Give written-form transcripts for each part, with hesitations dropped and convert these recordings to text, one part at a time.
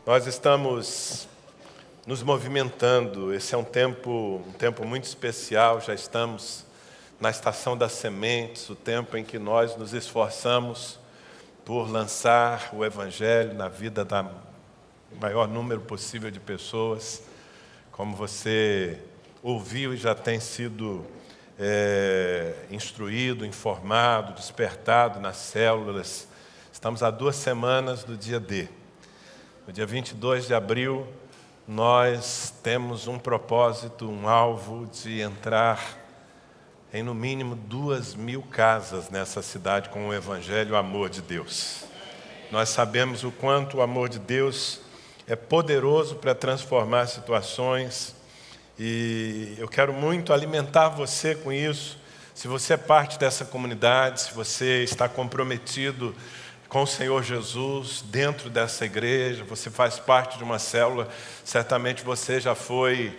Nós estamos nos movimentando. Esse é um tempo muito especial. Já estamos na estação das sementes, o tempo em que nós nos esforçamos por lançar o Evangelho na vida da maior número possível de pessoas. Como você ouviu e já tem sido instruído, informado, despertado nas células. Estamos há 2 semanas do dia D. No dia 22 de abril, nós temos um propósito, um alvo de entrar em no mínimo 2.000 casas nessa cidade com o Evangelho e o amor de Deus. Nós sabemos o quanto o amor de Deus é poderoso para transformar situações e eu quero muito alimentar você com isso. Se você é parte dessa comunidade, se você está comprometido com o Senhor Jesus dentro dessa igreja, você faz parte de uma célula, certamente você já foi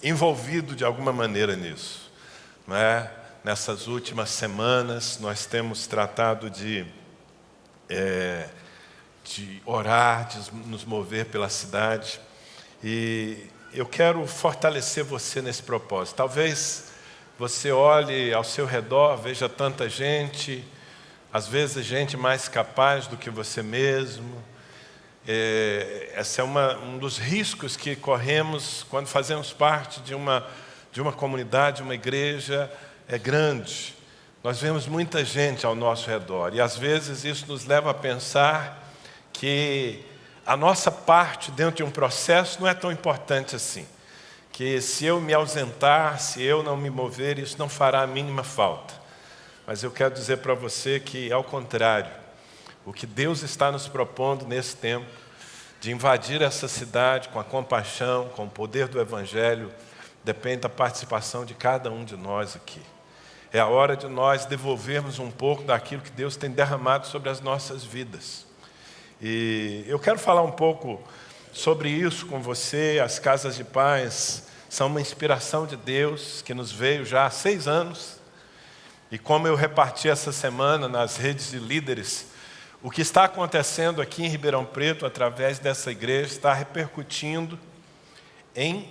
envolvido de alguma maneira nisso, não é? Nessas últimas semanas nós temos tratado de orar, de nos mover pela cidade, e eu quero fortalecer você nesse propósito. Talvez você olhe ao seu redor, veja tanta gente, às vezes gente mais capaz do que você mesmo. Esse é um dos riscos que corremos quando fazemos parte de uma comunidade, uma igreja grande. Nós vemos muita gente ao nosso redor e às vezes isso nos leva a pensar que a nossa parte dentro de um processo não é tão importante assim. Que se eu me ausentar, se eu não me mover, isso não fará a mínima falta. Mas eu quero dizer para você que, ao contrário, o que Deus está nos propondo nesse tempo, de invadir essa cidade com a compaixão, com o poder do Evangelho, depende da participação de cada um de nós aqui. É a hora de nós devolvermos um pouco daquilo que Deus tem derramado sobre as nossas vidas. E eu quero falar um pouco sobre isso com você. As casas de paz são uma inspiração de Deus que nos veio já há 6 anos. E como eu reparti essa semana nas redes de líderes, o que está acontecendo aqui em Ribeirão Preto, através dessa igreja, está repercutindo em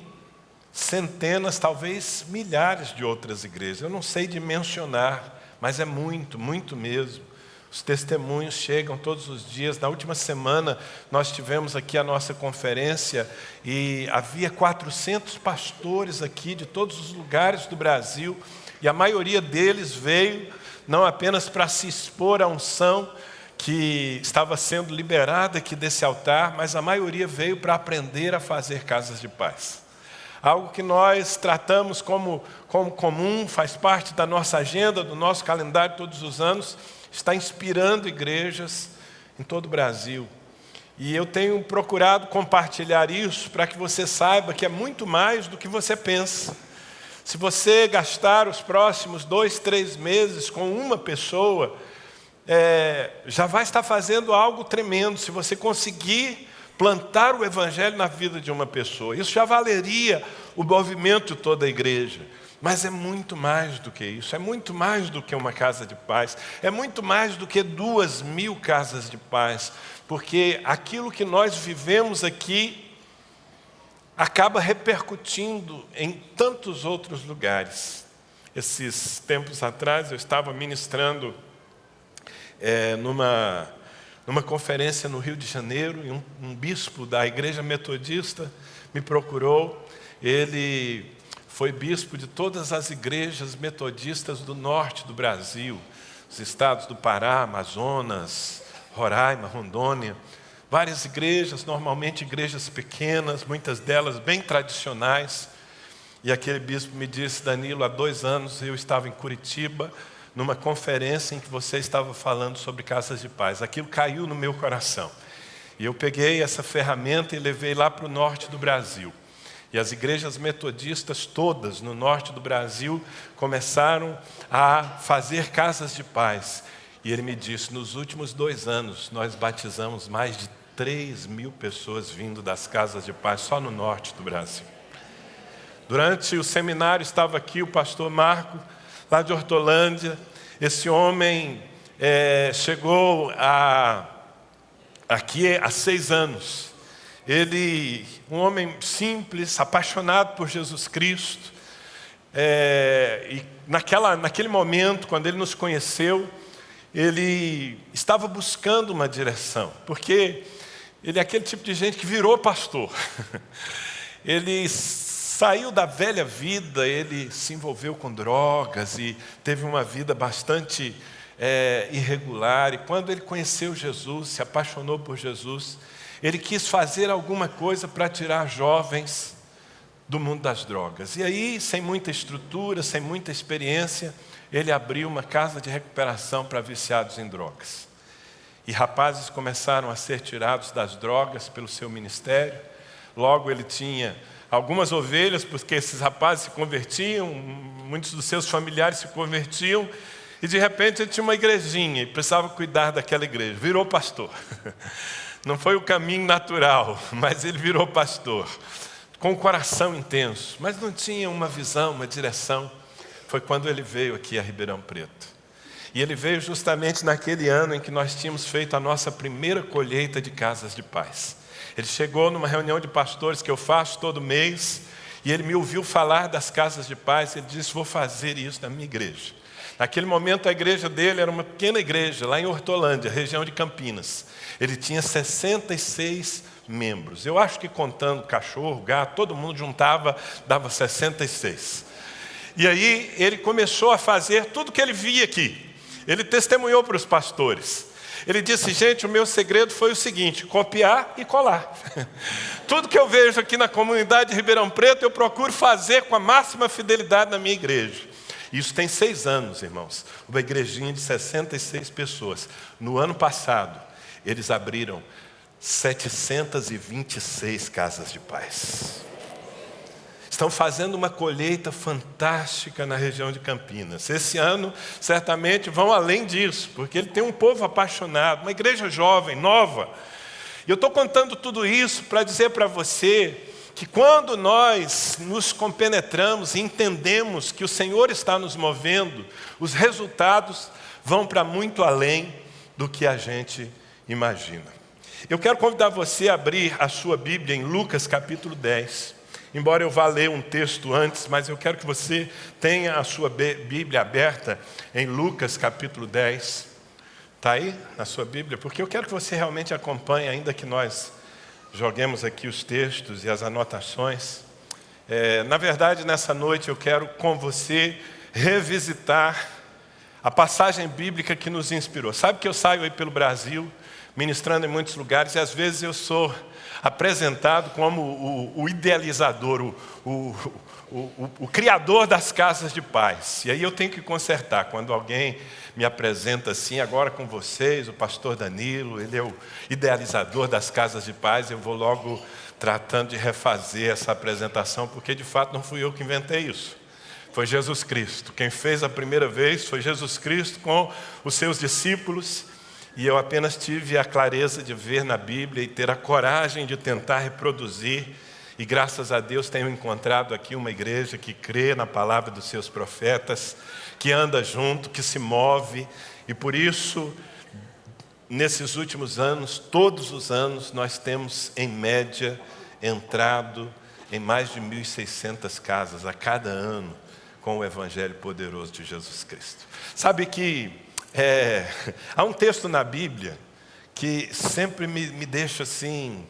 centenas, talvez milhares de outras igrejas. Eu não sei dimensionar, mas é muito, muito mesmo. Os testemunhos chegam todos os dias. Na última semana, nós tivemos aqui a nossa conferência e havia 400 pastores aqui de todos os lugares do Brasil. E a maioria deles veio não apenas para se expor à unção que estava sendo liberada aqui desse altar, mas a maioria veio para aprender a fazer casas de paz. Algo que nós tratamos como comum, faz parte da nossa agenda, do nosso calendário todos os anos, está inspirando igrejas em todo o Brasil. E eu tenho procurado compartilhar isso para que você saiba que é muito mais do que você pensa. Se você gastar os próximos 2, 3 meses com uma pessoa, já vai estar fazendo algo tremendo. Se você conseguir plantar o Evangelho na vida de uma pessoa, isso já valeria o movimento de toda a igreja. Mas é muito mais do que isso, é muito mais do que uma casa de paz, é muito mais do que 2.000 casas de paz, porque aquilo que nós vivemos aqui acaba repercutindo em tantos outros lugares. Esses tempos atrás eu estava ministrando numa conferência no Rio de Janeiro, e um bispo da igreja metodista me procurou. Ele foi bispo de todas as igrejas metodistas do norte do Brasil, os estados do Pará, Amazonas, Roraima, Rondônia. Várias igrejas, normalmente igrejas pequenas, muitas delas bem tradicionais. E aquele bispo me disse: Danilo, há 2 anos eu estava em Curitiba, numa conferência em que você estava falando sobre casas de paz. Aquilo caiu no meu coração. E eu peguei essa ferramenta e levei lá para o norte do Brasil. E as igrejas metodistas todas no norte do Brasil começaram a fazer casas de paz. E ele me disse: nos últimos 2 anos nós batizamos mais de 3.000 pessoas vindo das casas de paz só no norte do Brasil. Durante o seminário estava aqui o pastor Marco, lá de Hortolândia. Esse homem chegou a aqui há 6 anos. Ele, um homem simples, apaixonado por Jesus Cristo. E naquele momento, quando ele nos conheceu, ele estava buscando uma direção, porque ele é aquele tipo de gente que virou pastor. Ele saiu da velha vida, ele se envolveu com drogas e teve uma vida bastante irregular. E quando ele conheceu Jesus, se apaixonou por Jesus, ele quis fazer alguma coisa para tirar jovens do mundo das drogas. E aí, sem muita estrutura, sem muita experiência, ele abriu uma casa de recuperação para viciados em drogas. E rapazes começaram a ser tirados das drogas pelo seu ministério. Logo ele tinha algumas ovelhas, porque esses rapazes se convertiam, muitos dos seus familiares se convertiam, e de repente ele tinha uma igrejinha e precisava cuidar daquela igreja. Virou pastor. Não foi o caminho natural, mas ele virou pastor, com um coração intenso, mas não tinha uma visão, uma direção. Foi quando ele veio aqui a Ribeirão Preto. E ele veio justamente naquele ano em que nós tínhamos feito a nossa primeira colheita de casas de paz. Ele chegou numa reunião de pastores que eu faço todo mês, e ele me ouviu falar das casas de paz, e ele disse: vou fazer isso na minha igreja. Naquele momento a igreja dele era uma pequena igreja, lá em Hortolândia, região de Campinas. Ele tinha 66 membros. Eu acho que contando cachorro, gato, todo mundo juntava, dava 66. E aí ele começou a fazer tudo o que ele via aqui. Ele testemunhou para os pastores. Ele disse: gente, o meu segredo foi o seguinte: copiar e colar. Tudo que eu vejo aqui na comunidade de Ribeirão Preto, eu procuro fazer com a máxima fidelidade na minha igreja. Isso tem 6 anos, irmãos. Uma igrejinha de 66 pessoas. No ano passado, eles abriram 726 casas de paz. Estão fazendo uma colheita fantástica na região de Campinas. Esse ano, certamente, vão além disso, porque ele tem um povo apaixonado, uma igreja jovem, nova. E eu estou contando tudo isso para dizer para você que quando nós nos compenetramos e entendemos que o Senhor está nos movendo, os resultados vão para muito além do que a gente imagina. Eu quero convidar você a abrir a sua Bíblia em Lucas capítulo 10. Embora eu vá ler um texto antes, mas eu quero que você tenha a sua Bíblia aberta em Lucas capítulo 10. Está aí na sua Bíblia? Porque eu quero que você realmente acompanhe, ainda que nós joguemos aqui os textos e as anotações. Na verdade, nessa noite eu quero com você revisitar a passagem bíblica que nos inspirou. Sabe que eu saio aí pelo Brasil, ministrando em muitos lugares, e às vezes eu sou apresentado como o idealizador, o criador das casas de paz. E aí eu tenho que consertar. Quando alguém me apresenta assim, agora com vocês, o pastor Danilo, ele é o idealizador das casas de paz, eu vou logo tratando de refazer essa apresentação, porque de fato não fui eu que inventei isso. Foi Jesus Cristo. Quem fez a primeira vez foi Jesus Cristo com os seus discípulos. E eu apenas tive a clareza de ver na Bíblia e ter a coragem de tentar reproduzir. E graças a Deus tenho encontrado aqui uma igreja que crê na palavra dos seus profetas, que anda junto, que se move. E por isso, nesses últimos anos, todos os anos, nós temos em média entrado em mais de 1.600 casas a cada ano com o Evangelho poderoso de Jesus Cristo. Sabe que há um texto na Bíblia que sempre me deixa assim,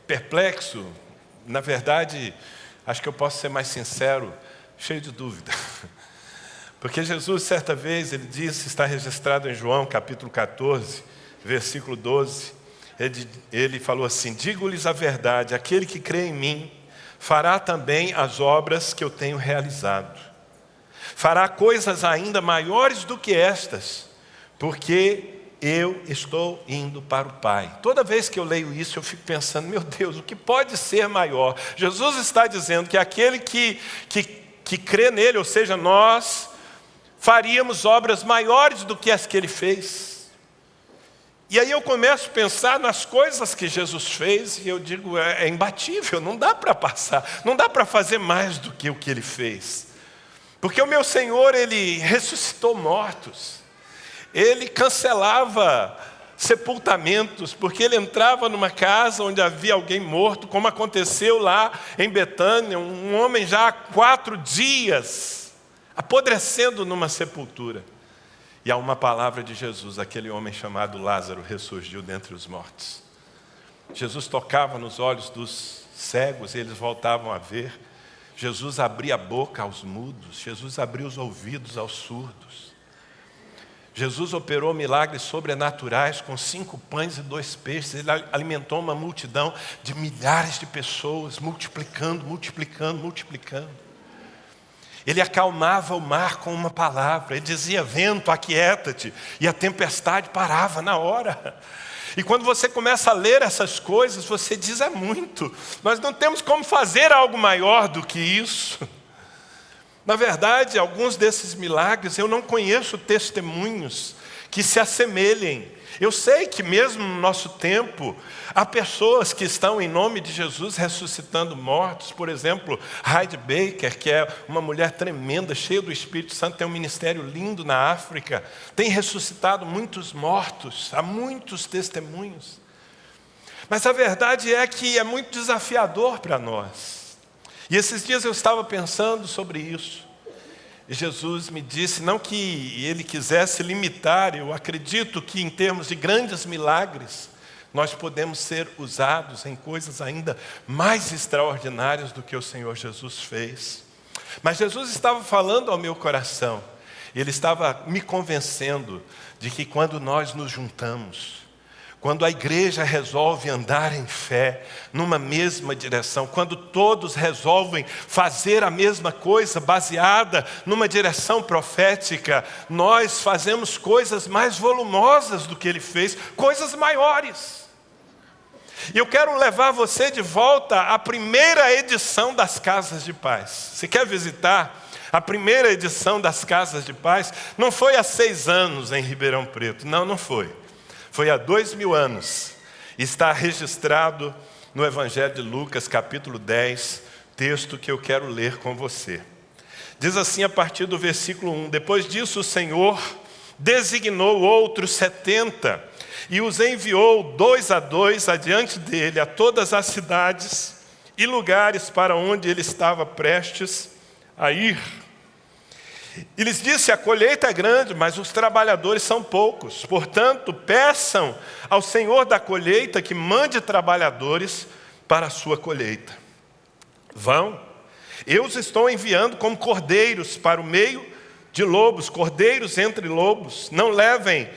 perplexo. Na verdade, acho que eu posso ser mais sincero, cheio de dúvida. Porque Jesus, certa vez, ele disse, está registrado em João, capítulo 14, versículo 12, ele falou assim: digo-lhes a verdade, aquele que crê em mim, fará também as obras que eu tenho realizado. Fará coisas ainda maiores do que estas, porque eu estou indo para o Pai. Toda vez que eu leio isso, eu fico pensando: meu Deus, o que pode ser maior? Jesus está dizendo que aquele que crê nele, ou seja, nós, faríamos obras maiores do que as que ele fez. E aí eu começo a pensar nas coisas que Jesus fez, e eu digo, é imbatível, não dá para passar, não dá para fazer mais do que o que ele fez. Porque o meu Senhor, ele ressuscitou mortos. Ele cancelava sepultamentos, porque ele entrava numa casa onde havia alguém morto, como aconteceu lá em Betânia, um homem já há 4 dias, apodrecendo numa sepultura. E há uma palavra de Jesus, aquele homem chamado Lázaro ressurgiu dentre os mortos. Jesus tocava nos olhos dos cegos e eles voltavam a ver. Jesus abria a boca aos mudos, Jesus abriu os ouvidos aos surdos. Jesus operou milagres sobrenaturais com 5 pães e 2 peixes. Ele alimentou uma multidão de milhares de pessoas, multiplicando. Ele acalmava o mar com uma palavra. Ele dizia: vento, aquieta-te. E a tempestade parava na hora. E quando você começa a ler essas coisas, você diz: é muito. Nós não temos como fazer algo maior do que isso. Na verdade, alguns desses milagres eu não conheço testemunhos que se assemelhem. Eu sei que mesmo no nosso tempo, há pessoas que estão em nome de Jesus ressuscitando mortos. Por exemplo, Heidi Baker, que é uma mulher tremenda, cheia do Espírito Santo, tem um ministério lindo na África, tem ressuscitado muitos mortos, há muitos testemunhos. Mas a verdade é que é muito desafiador para nós. E esses dias eu estava pensando sobre isso. E Jesus me disse, não que ele quisesse limitar, eu acredito que em termos de grandes milagres, nós podemos ser usados em coisas ainda mais extraordinárias do que o Senhor Jesus fez. Mas Jesus estava falando ao meu coração, ele estava me convencendo de que quando nós nos juntamos, quando a igreja resolve andar em fé, numa mesma direção, quando todos resolvem fazer a mesma coisa, baseada numa direção profética, nós fazemos coisas mais volumosas do que ele fez, coisas maiores. E eu quero levar você de volta à primeira edição das Casas de Paz. Você quer visitar a primeira edição das Casas de Paz? Não foi há 6 anos em Ribeirão Preto, não foi. Foi há 2000 anos, está registrado no Evangelho de Lucas, capítulo 10, texto que eu quero ler com você. Diz assim a partir do versículo 1, depois disso o Senhor designou outros 70 e os enviou 2 a 2 adiante dele a todas as cidades e lugares para onde ele estava prestes a ir. E lhes disse, a colheita é grande, mas os trabalhadores são poucos. Portanto, peçam ao Senhor da colheita que mande trabalhadores para a sua colheita. Vão, eu os estou enviando como cordeiros para o meio de lobos, cordeiros entre lobos. Não levem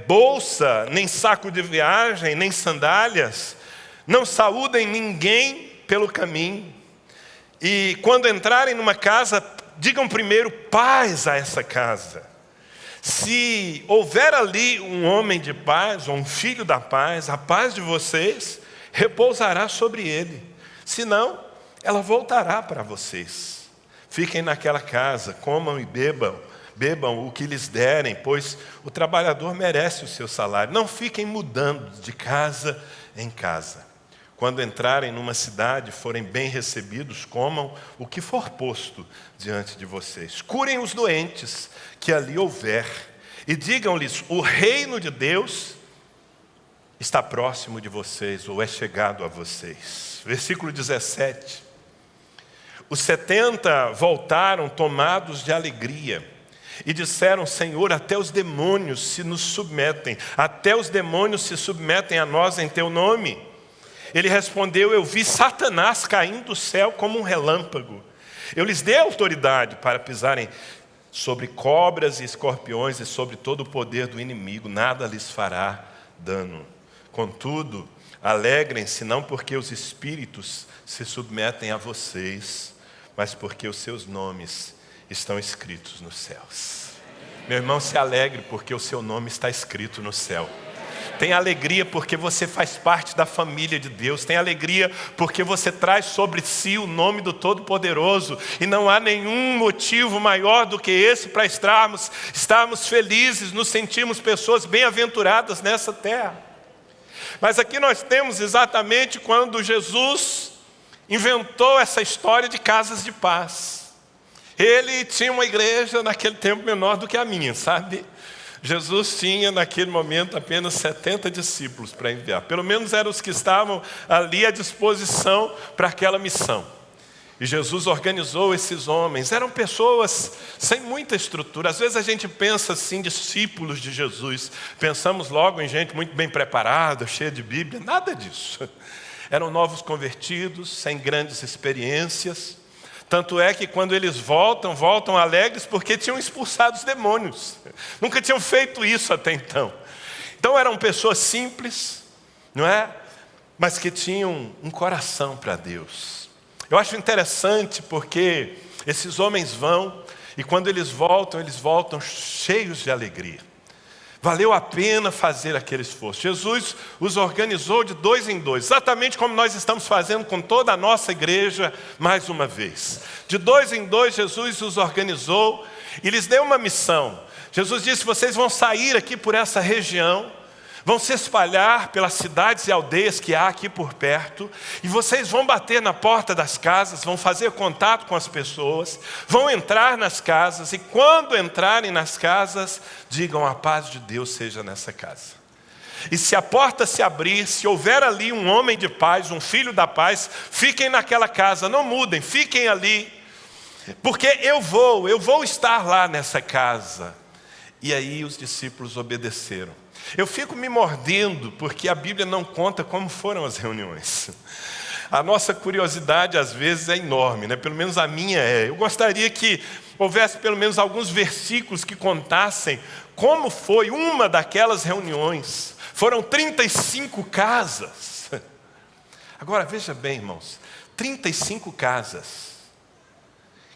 bolsa, nem saco de viagem, nem sandálias. Não saúdem ninguém pelo caminho. E quando entrarem numa casa, digam primeiro paz a essa casa. Se houver ali um homem de paz, ou um filho da paz, a paz de vocês repousará sobre ele. Senão, ela voltará para vocês. Fiquem naquela casa, comam e bebam o que lhes derem, pois o trabalhador merece o seu salário. Não fiquem mudando de casa em casa. Quando entrarem numa cidade, forem bem recebidos, comam o que for posto diante de vocês. Curem os doentes que ali houver e digam-lhes, o reino de Deus está próximo de vocês, ou é chegado a vocês. Versículo 17. Os 70 voltaram tomados de alegria e disseram, Senhor, até os demônios se nos submetem, até os demônios se submetem a nós em teu nome. Ele respondeu, eu vi Satanás caindo do céu como um relâmpago. Eu lhes dei autoridade para pisarem sobre cobras e escorpiões e sobre todo o poder do inimigo. Nada lhes fará dano. Contudo, alegrem-se não porque os espíritos se submetem a vocês, mas porque os seus nomes estão escritos nos céus. Meu irmão, se alegre porque o seu nome está escrito no céu. Tem alegria porque você faz parte da família de Deus. Tem alegria porque você traz sobre si o nome do Todo-Poderoso. E não há nenhum motivo maior do que esse para estarmos felizes, nos sentirmos pessoas bem-aventuradas nessa terra. Mas aqui nós temos exatamente quando Jesus inventou essa história de casas de paz. Ele tinha uma igreja naquele tempo menor do que a minha, sabe? Jesus tinha naquele momento apenas 70 discípulos para enviar. Pelo menos eram os que estavam ali à disposição para aquela missão. E Jesus organizou esses homens. Eram pessoas sem muita estrutura. Às vezes a gente pensa assim, discípulos de Jesus. Pensamos logo em gente muito bem preparada, cheia de Bíblia. Nada disso. Eram novos convertidos, sem grandes experiências. Tanto é que quando eles voltam alegres porque tinham expulsado os demônios. Nunca tinham feito isso até então. Então eram pessoas simples, não é? Mas que tinham um coração para Deus. Eu acho interessante porque esses homens vão e quando eles voltam cheios de alegria. Valeu a pena fazer aquele esforço. Jesus os organizou de 2 em 2, exatamente como nós estamos fazendo com toda a nossa igreja mais uma vez. De 2 em 2, Jesus os organizou e lhes deu uma missão. Jesus disse: vocês vão sair aqui por essa região, vão se espalhar pelas cidades e aldeias que há aqui por perto, e vocês vão bater na porta das casas, vão fazer contato com as pessoas, vão entrar nas casas, e quando entrarem nas casas, digam: a paz de Deus seja nessa casa. E se a porta se abrir, se houver ali um homem de paz, um filho da paz, fiquem naquela casa, não mudem, fiquem ali, porque eu vou estar lá nessa casa. E aí os discípulos obedeceram. Eu fico me mordendo porque a Bíblia não conta como foram as reuniões. A nossa curiosidade às vezes é enorme, né? Pelo menos a minha é. Eu gostaria que houvesse pelo menos alguns versículos que contassem como foi uma daquelas reuniões. Foram 35 casas. Agora veja bem, irmãos, 35 casas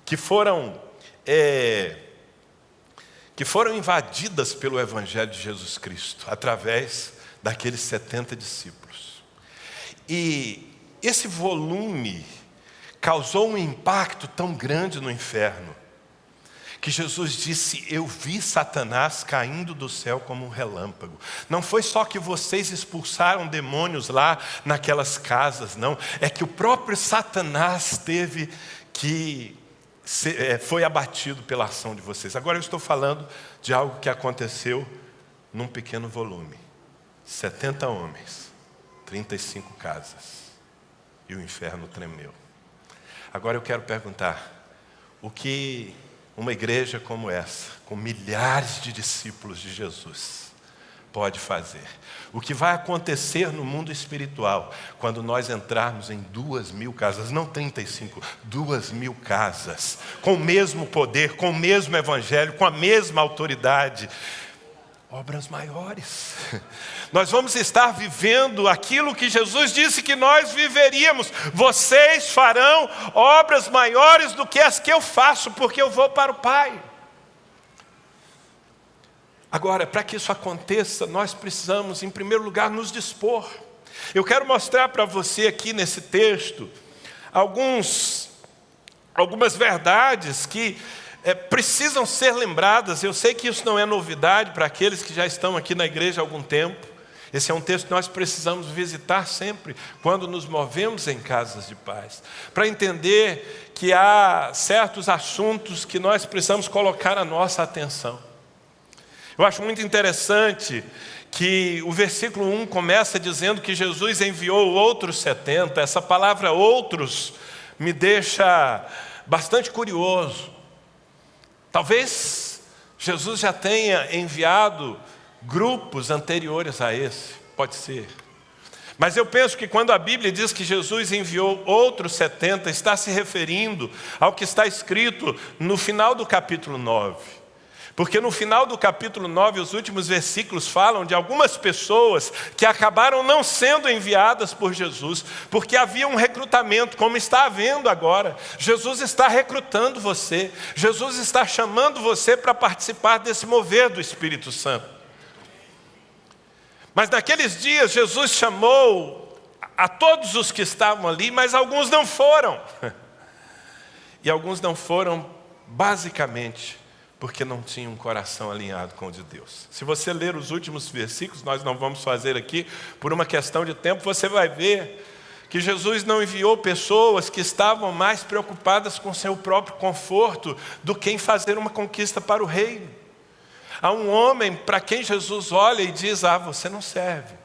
que foram invadidas pelo Evangelho de Jesus Cristo, através daqueles 70 discípulos. E esse volume causou um impacto tão grande no inferno, que Jesus disse: eu vi Satanás caindo do céu como um relâmpago. Não foi só que vocês expulsaram demônios lá naquelas casas, não. É que o próprio Satanás foi abatido pela ação de vocês. Agora eu estou falando de algo que aconteceu num pequeno volume. 70 homens, 35 casas, e o inferno tremeu. Agora eu quero perguntar: o que uma igreja como essa, com milhares de discípulos de Jesus, pode fazer? O que vai acontecer no mundo espiritual quando nós entrarmos em 2.000 casas, não 35, 2.000 casas, com o mesmo poder, com o mesmo evangelho, com a mesma autoridade? Obras maiores. Nós vamos estar vivendo aquilo que Jesus disse que nós viveríamos. Vocês farão obras maiores do que as que eu faço, porque eu vou para o Pai. Agora, para que isso aconteça, nós precisamos, em primeiro lugar, nos dispor. Eu quero mostrar para você aqui nesse texto algumas verdades que precisam ser lembradas. Eu sei que isso não é novidade para aqueles que já estão aqui na igreja há algum tempo. Esse é um texto que nós precisamos visitar sempre quando nos movemos em casas de paz, para entender que há certos assuntos que nós precisamos colocar a nossa atenção. Eu acho muito interessante que o versículo 1 começa dizendo que Jesus enviou outros 70. Essa palavra outros me deixa bastante curioso. Talvez Jesus já tenha enviado grupos anteriores a esse, pode ser. Mas eu penso que quando a Bíblia diz que Jesus enviou outros 70, está se referindo ao que está escrito no final do capítulo 9. Porque no final do capítulo 9, os últimos versículos falam de algumas pessoas que acabaram não sendo enviadas por Jesus, porque havia um recrutamento, como está havendo agora. Jesus está recrutando você, Jesus está chamando você para participar desse mover do Espírito Santo. Mas naqueles dias, Jesus chamou a todos os que estavam ali, mas alguns não foram. E alguns não foram, basicamente, porque não tinha um coração alinhado com o de Deus. Se você ler os últimos versículos, nós não vamos fazer aqui, por uma questão de tempo, você vai ver que Jesus não enviou pessoas que estavam mais preocupadas com seu próprio conforto do que em fazer uma conquista para o reino. Há um homem para quem Jesus olha e diz: você não serve.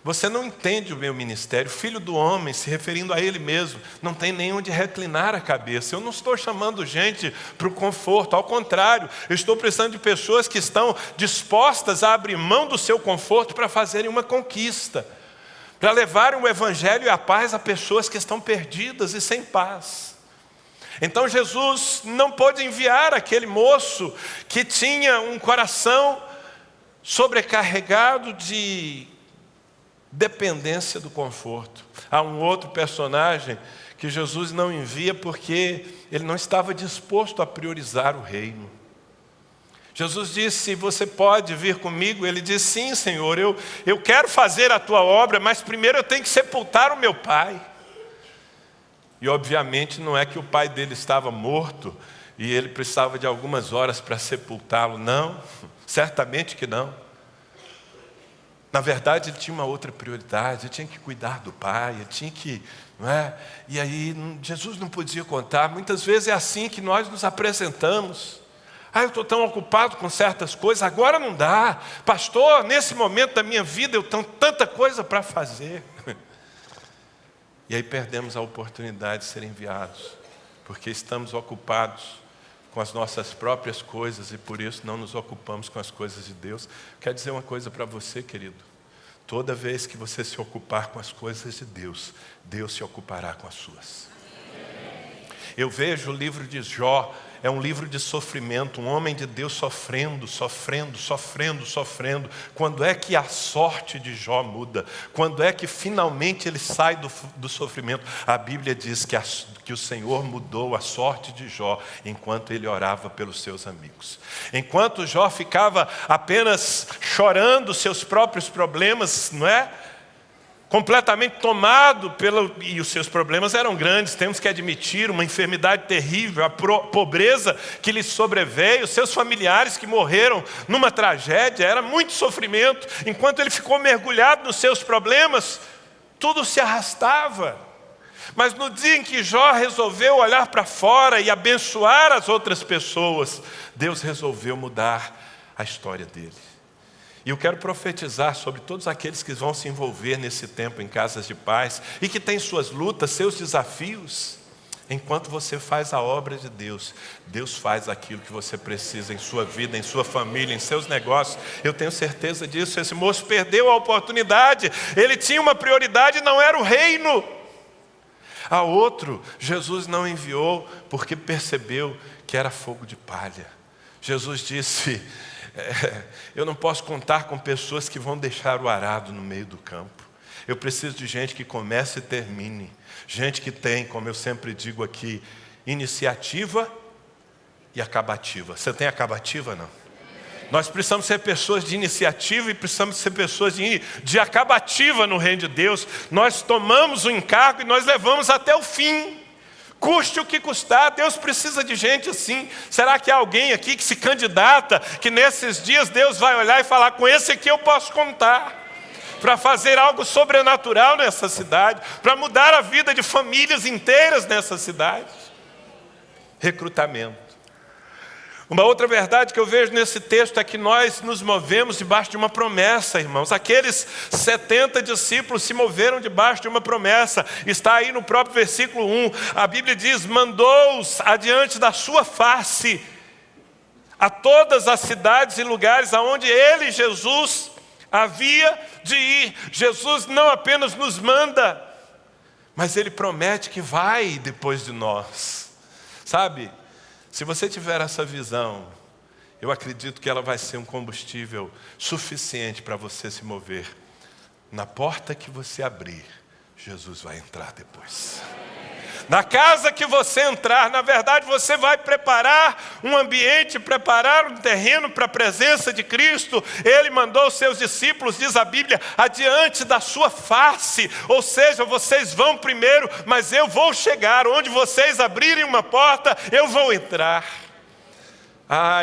Você não entende o meu ministério. Filho do homem, se referindo a ele mesmo, não tem nem onde reclinar a cabeça. Eu não estou chamando gente para o conforto, ao contrário, eu estou precisando de pessoas que estão dispostas a abrir mão do seu conforto para fazerem uma conquista, para levarem o evangelho e a paz a pessoas que estão perdidas e sem paz. Então Jesus não pôde enviar aquele moço que tinha um coração sobrecarregado de dependência do conforto. Há um outro personagem que Jesus não envia porque ele não estava disposto a priorizar o reino. Jesus disse: você pode vir comigo? Ele disse: sim, Senhor, eu quero fazer a tua obra, mas primeiro eu tenho que sepultar o meu pai. E obviamente não é que o pai dele estava morto e ele precisava de algumas horas para sepultá-lo, não, certamente que não. Na verdade, ele tinha uma outra prioridade, ele tinha que cuidar do pai, ele tinha que, não é? E aí, Jesus não podia contar. Muitas vezes é assim que nós nos apresentamos. Eu estou tão ocupado com certas coisas, agora não dá. Pastor, nesse momento da minha vida eu tenho tanta coisa para fazer. E aí perdemos a oportunidade de ser enviados, porque estamos ocupados com as nossas próprias coisas e por isso não nos ocupamos com as coisas de Deus. Quero dizer uma coisa para você, querido. Toda vez que você se ocupar com as coisas de Deus, Deus se ocupará com as suas. Eu vejo o livro de Jó, é um livro de sofrimento, um homem de Deus sofrendo. Quando é que a sorte de Jó muda? Quando é que finalmente ele sai do sofrimento? A Bíblia diz que o Senhor mudou a sorte de Jó enquanto ele orava pelos seus amigos. Enquanto Jó ficava apenas chorando seus próprios problemas, não é? Completamente tomado e os seus problemas eram grandes, temos que admitir, uma enfermidade terrível, a pobreza que lhe sobreveio, seus familiares que morreram numa tragédia, era muito sofrimento. Enquanto ele ficou mergulhado nos seus problemas, tudo se arrastava. Mas no dia em que Jó resolveu olhar para fora e abençoar as outras pessoas, Deus resolveu mudar a história dele. E eu quero profetizar sobre todos aqueles que vão se envolver nesse tempo em casas de paz e que têm suas lutas, seus desafios. Enquanto você faz a obra de Deus, Deus faz aquilo que você precisa em sua vida, em sua família, em seus negócios. Eu tenho certeza disso. Esse moço perdeu a oportunidade. Ele tinha uma prioridade, não era o reino. A outro, Jesus não enviou porque percebeu que era fogo de palha. Jesus disse: eu não posso contar com pessoas que vão deixar o arado no meio do campo. Eu preciso de gente que comece e termine. Gente que tem, como eu sempre digo aqui, iniciativa e acabativa. Você tem acabativa, não? Nós precisamos ser pessoas de iniciativa e precisamos ser pessoas de acabativa no reino de Deus. Nós tomamos o encargo e nós levamos até o fim. Custe o que custar, Deus precisa de gente assim. Será que há alguém aqui que se candidata, que nesses dias Deus vai olhar e falar: com esse aqui eu posso contar, para fazer algo sobrenatural nessa cidade, para mudar a vida de famílias inteiras nessa cidade? Recrutamento. Uma outra verdade que eu vejo nesse texto é que nós nos movemos debaixo de uma promessa, irmãos. Aqueles 70 discípulos se moveram debaixo de uma promessa. Está aí no próprio versículo 1. A Bíblia diz: mandou-os adiante da sua face a todas as cidades e lugares aonde ele, Jesus, havia de ir. Jesus não apenas nos manda, mas ele promete que vai depois de nós. Sabe? Se você tiver essa visão, eu acredito que ela vai ser um combustível suficiente para você se mover. Na porta que você abrir, Jesus vai entrar depois. Na casa que você entrar, na verdade você vai preparar um ambiente, preparar um terreno para a presença de Cristo. Ele mandou os seus discípulos, diz a Bíblia, adiante da sua face. Ou seja, vocês vão primeiro, mas eu vou chegar. Onde vocês abrirem uma porta, eu vou entrar.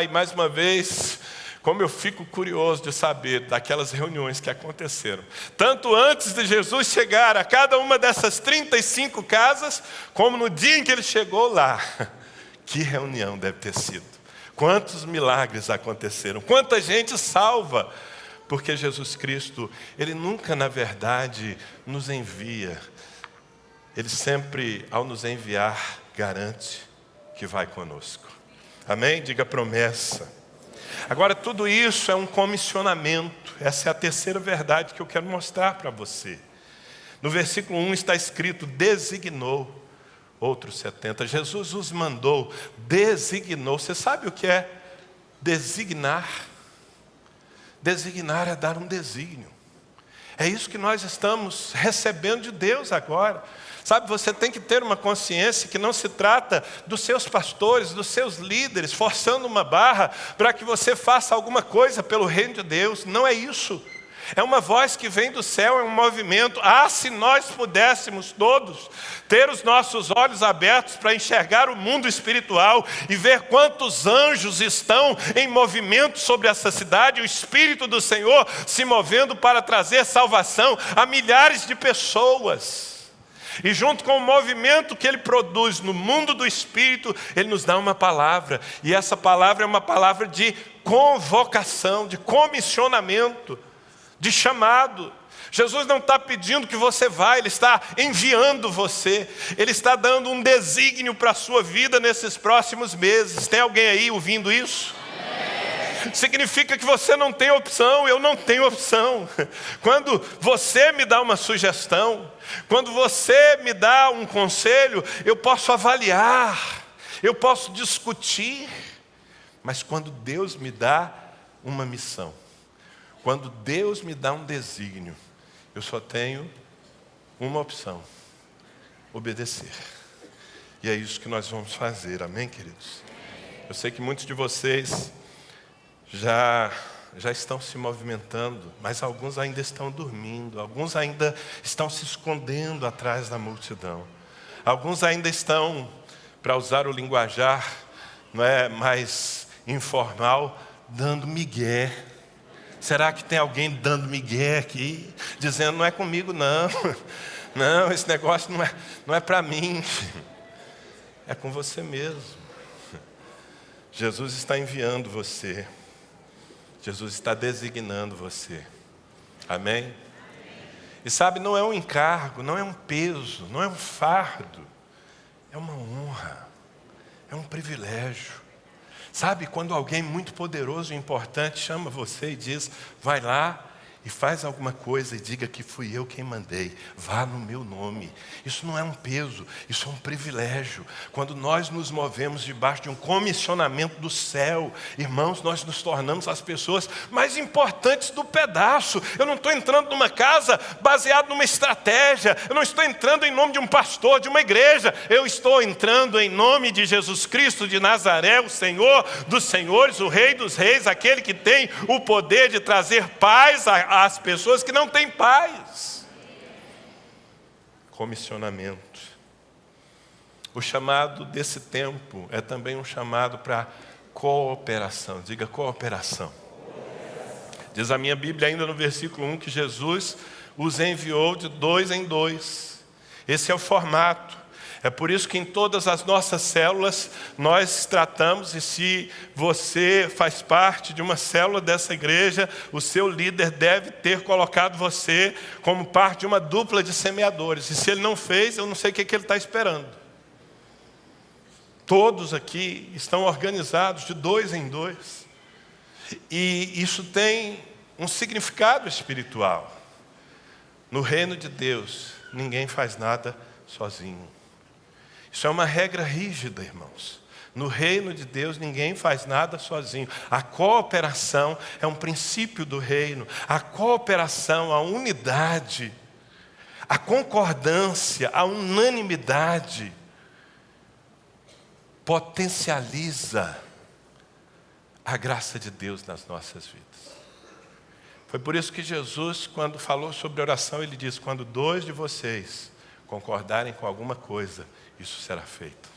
E mais uma vez, como eu fico curioso de saber daquelas reuniões que aconteceram, tanto antes de Jesus chegar a cada uma dessas 35 casas, como no dia em que ele chegou lá. Que reunião deve ter sido. Quantos milagres aconteceram, quanta gente salva, porque Jesus Cristo, Ele nunca na verdade nos envia, Ele sempre ao nos enviar garante que vai conosco. Amém? Diga promessa. Agora tudo isso é um comissionamento, essa é a terceira verdade que eu quero mostrar para você. No versículo 1 está escrito, designou outros 70. Jesus os mandou, designou. Você sabe o que é designar? Designar é dar um desígnio. É isso que nós estamos recebendo de Deus agora. Sabe, você tem que ter uma consciência que não se trata dos seus pastores, dos seus líderes, forçando uma barra para que você faça alguma coisa pelo reino de Deus. Não é isso. É uma voz que vem do céu, é um movimento. Se nós pudéssemos todos ter os nossos olhos abertos para enxergar o mundo espiritual e ver quantos anjos estão em movimento sobre essa cidade, o Espírito do Senhor se movendo para trazer salvação a milhares de pessoas. E junto com o movimento que Ele produz no mundo do Espírito, Ele nos dá uma palavra. E essa palavra é uma palavra de convocação, de comissionamento, de chamado. Jesus não está pedindo que você vá, Ele está enviando você. Ele está dando um desígnio para a sua vida nesses próximos meses. Tem alguém aí ouvindo isso? Significa que você não tem opção, eu não tenho opção. Quando você me dá uma sugestão, quando você me dá um conselho, eu posso avaliar, eu posso discutir. Mas quando Deus me dá uma missão, quando Deus me dá um desígnio, eu só tenho uma opção: obedecer. E é isso que nós vamos fazer, amém, queridos? Eu sei que muitos de vocês já estão se movimentando, mas alguns ainda estão dormindo, alguns ainda estão se escondendo atrás da multidão. Alguns ainda estão, para usar o linguajar mais informal, dando migué. Será que tem alguém dando migué aqui, dizendo, não é comigo não, não, esse negócio não é para mim, é com você mesmo. Jesus está enviando você, Jesus está designando você, amém? E sabe, não é um encargo, não é um peso, não é um fardo, é uma honra, é um privilégio. Sabe, quando alguém muito poderoso e importante chama você e diz, vai lá e faz alguma coisa e diga que fui eu quem mandei, vá no meu nome. Isso não é um peso, isso é um privilégio. Quando nós nos movemos debaixo de um comissionamento do céu, irmãos, nós nos tornamos as pessoas mais importantes do pedaço. Eu não estou entrando numa casa baseado numa estratégia, eu não estou entrando em nome de um pastor, de uma igreja, eu estou entrando em nome de Jesus Cristo de Nazaré, o Senhor dos senhores, o Rei dos reis, aquele que tem o poder de trazer paz às pessoas que não têm paz. Comissionamento. O chamado desse tempo é também um chamado para cooperação. Diga cooperação. Diz a minha Bíblia ainda no versículo 1 que Jesus os enviou de 2 em 2. Esse é o formato. É por isso que em todas as nossas células nós tratamos, e se você faz parte de uma célula dessa igreja, o seu líder deve ter colocado você como parte de uma dupla de semeadores. E se ele não fez, eu não sei o que ele está esperando. Todos aqui estão organizados de 2 em 2. E isso tem um significado espiritual. No reino de Deus, ninguém faz nada sozinho. Isso é uma regra rígida, irmãos. No reino de Deus, ninguém faz nada sozinho. A cooperação é um princípio do reino. A cooperação, a unidade, a concordância, a unanimidade potencializa a graça de Deus nas nossas vidas. Foi por isso que Jesus, quando falou sobre oração, Ele disse, quando 2 de vocês concordarem com alguma coisa, isso será feito.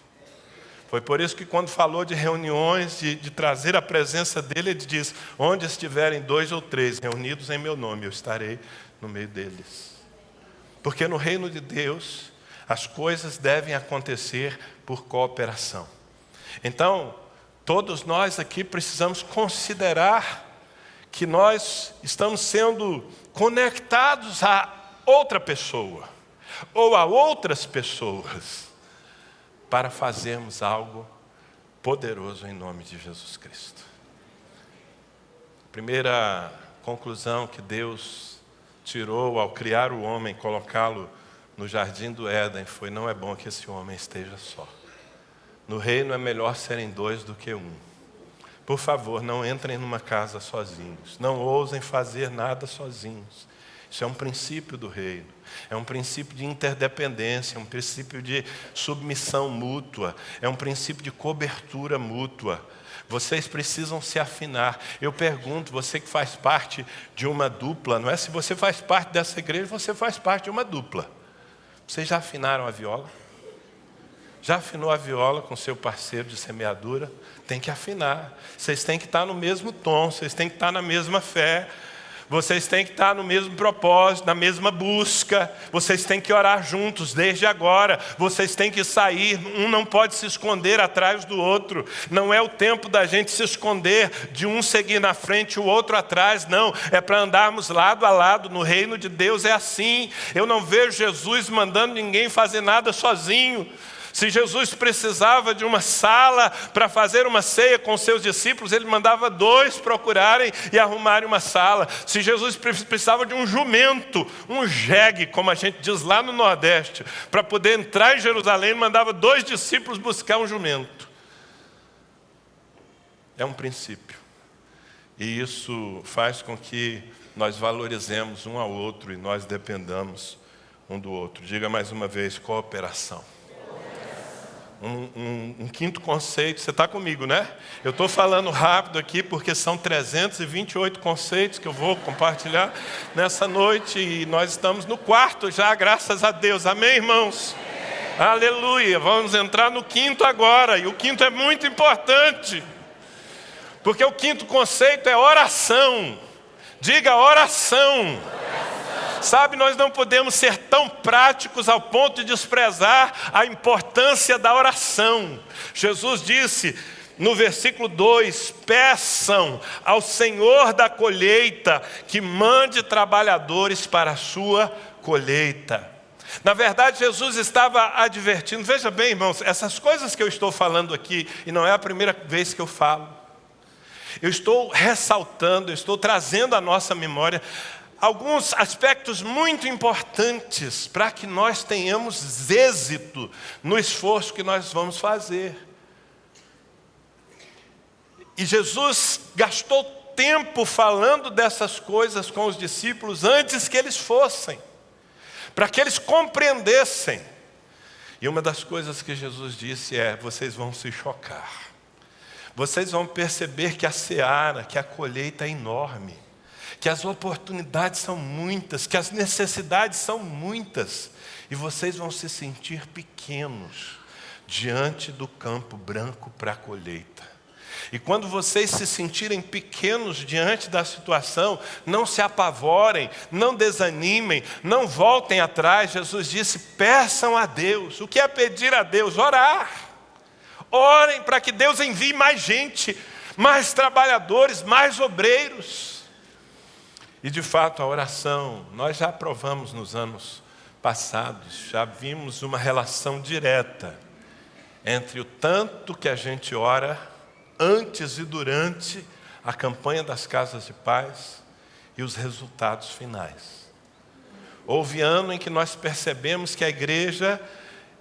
Foi por isso que quando falou de reuniões, de trazer a presença dEle, Ele diz, onde estiverem 2 ou 3 reunidos em meu nome, eu estarei no meio deles. Porque no reino de Deus, as coisas devem acontecer por cooperação. Então, Todos nós aqui precisamos considerar que nós estamos sendo conectados a outra pessoa, ou a outras pessoas, para fazermos algo poderoso em nome de Jesus Cristo. A primeira conclusão que Deus tirou ao criar o homem, colocá-lo no jardim do Éden, foi: não é bom que esse homem esteja só. No reino é melhor serem dois do que um. Por favor, não entrem numa casa sozinhos. Não ousem fazer nada sozinhos. Isso é um princípio do reino. É um princípio de interdependência, é um princípio de submissão mútua, é um princípio de cobertura mútua. Vocês precisam se afinar. Eu pergunto, você que faz parte de uma dupla, não é? Se você faz parte dessa igreja, você faz parte de uma dupla. Vocês já afinaram a viola? Já afinou a viola com seu parceiro de semeadura? Tem que afinar. Vocês têm que estar no mesmo tom, vocês têm que estar na mesma fé. Vocês têm que estar no mesmo propósito, na mesma busca. Vocês têm que orar juntos desde agora. Vocês têm que sair. Um não pode se esconder atrás do outro. Não é o tempo da gente se esconder, de um seguir na frente e o outro atrás. Não, é para andarmos lado a lado. No reino de Deus é assim. Eu não vejo Jesus mandando ninguém fazer nada sozinho. Se Jesus precisava de uma sala para fazer uma ceia com seus discípulos, ele mandava 2 procurarem e arrumarem uma sala. Se Jesus precisava de um jumento, um jegue, como a gente diz lá no Nordeste, para poder entrar em Jerusalém, ele mandava 2 discípulos buscar um jumento. É um princípio. E isso faz com que nós valorizemos um ao outro e nós dependamos um do outro. Diga mais uma vez: cooperação. Um quinto conceito, você está comigo, né? Eu estou falando rápido aqui porque são 328 conceitos que eu vou compartilhar nessa noite. E nós estamos no 4º já, graças a Deus. Amém, irmãos? Amém. Aleluia. Vamos entrar no 5º agora. E o 5º é muito importante. Porque o 5º conceito é oração. Diga oração. Sabe, nós não podemos ser tão práticos ao ponto de desprezar a importância da oração. Jesus disse no versículo 2: peçam ao Senhor da colheita que mande trabalhadores para a sua colheita. Na verdade, Jesus estava advertindo. Veja bem, irmãos, essas coisas que eu estou falando aqui, e não é a primeira vez que eu falo, eu estou ressaltando, eu estou trazendo à nossa memória alguns aspectos muito importantes para que nós tenhamos êxito no esforço que nós vamos fazer. E Jesus gastou tempo falando dessas coisas com os discípulos antes que eles fossem, para que eles compreendessem. E uma das coisas que Jesus disse é: vocês vão se chocar. Vocês vão perceber que a seara, que a colheita é enorme, que as oportunidades são muitas, que as necessidades são muitas, e vocês vão se sentir pequenos diante do campo branco para a colheita. E quando vocês se sentirem pequenos diante da situação, não se apavorem, não desanimem, não voltem atrás. Jesus disse: peçam a Deus. O que é pedir a Deus? Orar. Orem para que Deus envie mais gente, mais trabalhadores, mais obreiros. E de fato a oração, nós já provamos nos anos passados, já vimos uma relação direta entre o tanto que a gente ora antes e durante a campanha das casas de paz e os resultados finais. Houve ano em que nós percebemos que a igreja,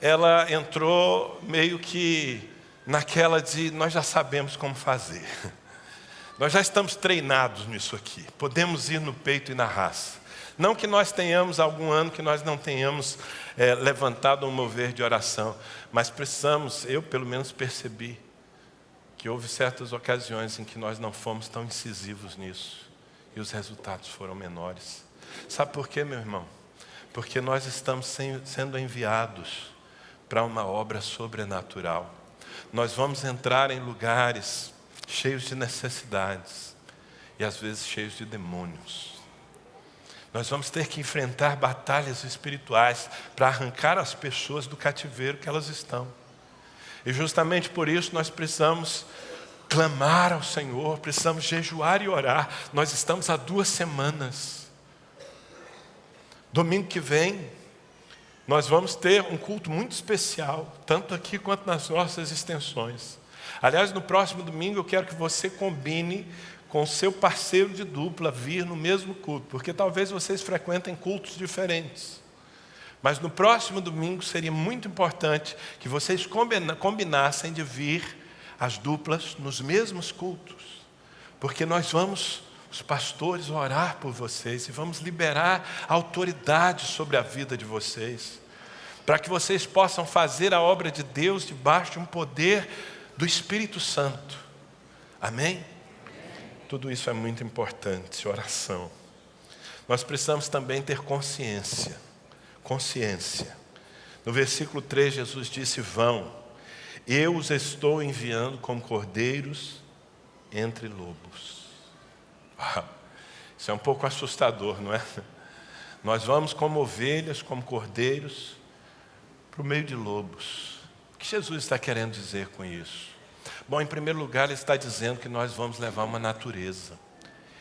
ela entrou meio que naquela de nós já sabemos como fazer. Nós já estamos treinados nisso aqui. Podemos ir no peito e na raça. Não que nós tenhamos algum ano que nós não tenhamos levantado um mover de oração, mas precisamos, eu pelo menos percebi, que houve certas ocasiões em que nós não fomos tão incisivos nisso. E os resultados foram menores. Sabe por quê, meu irmão? Porque nós estamos sendo enviados para uma obra sobrenatural. Nós vamos entrar em lugares cheios de necessidades e às vezes cheios de demônios. Nós vamos ter que enfrentar batalhas espirituais para arrancar as pessoas do cativeiro que elas estão. E justamente por isso nós precisamos clamar ao Senhor, precisamos jejuar e orar. Nós estamos há 2 semanas. Domingo que vem, nós vamos ter um culto muito especial, tanto aqui quanto nas nossas extensões. Aliás, no próximo domingo eu quero que você combine com o seu parceiro de dupla vir no mesmo culto, porque talvez vocês frequentem cultos diferentes. Mas no próximo domingo seria muito importante que vocês combinassem de vir as duplas nos mesmos cultos, porque nós vamos, os pastores, orar por vocês e vamos liberar autoridade sobre a vida de vocês, para que vocês possam fazer a obra de Deus debaixo de um poder do Espírito Santo. Amém? Tudo isso é muito importante, oração. Nós precisamos também ter consciência. No versículo 3, Jesus disse: vão, eu os estou enviando como cordeiros entre lobos. Isso é um pouco assustador, não é? Nós vamos como ovelhas, como cordeiros, para o meio de lobos. O que Jesus está querendo dizer com isso? Bom, em primeiro lugar, Ele está dizendo que nós vamos levar uma natureza.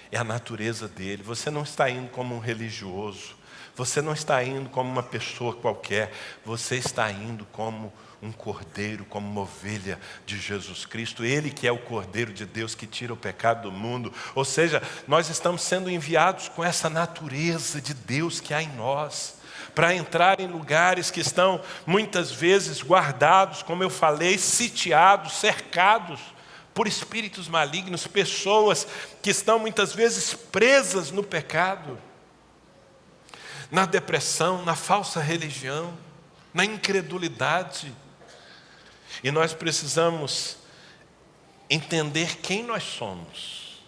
É a natureza dele. Você não está indo como um religioso. Você não está indo como uma pessoa qualquer. Você está indo como um cordeiro, como uma ovelha de Jesus Cristo. Ele que é o Cordeiro de Deus que tira o pecado do mundo. Ou seja, nós estamos sendo enviados com essa natureza de Deus que há em nós, para entrar em lugares que estão muitas vezes guardados, como eu falei, sitiados, cercados por espíritos malignos, pessoas que estão muitas vezes presas no pecado, na depressão, na falsa religião, na incredulidade. E nós precisamos entender quem nós somos,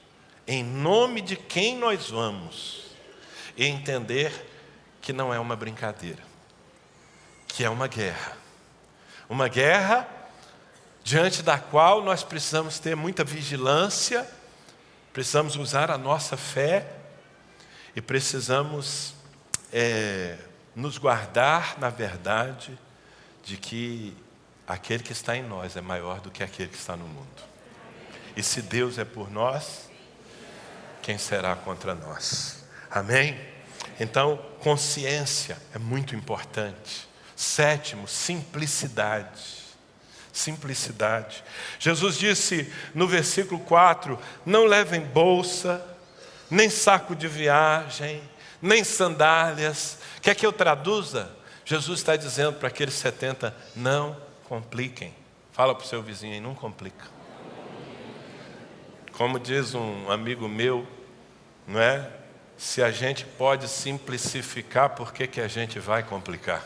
em nome de quem nós vamos, e entender que não é uma brincadeira, que é uma guerra. Uma guerra diante da qual nós precisamos ter muita vigilância, precisamos usar a nossa fé e precisamos nos guardar na verdade de que aquele que está em nós é maior do que aquele que está no mundo. E se Deus é por nós, quem será contra nós? Amém? Então, consciência é muito importante. 7, simplicidade. Simplicidade. Jesus disse no versículo 4, não levem bolsa, nem saco de viagem, nem sandálias. Quer que eu traduza? Jesus está dizendo para aqueles 70, não compliquem. Fala para o seu vizinho aí, não complica. Como diz um amigo meu, não é? Se a gente pode simplificar, por que a gente vai complicar?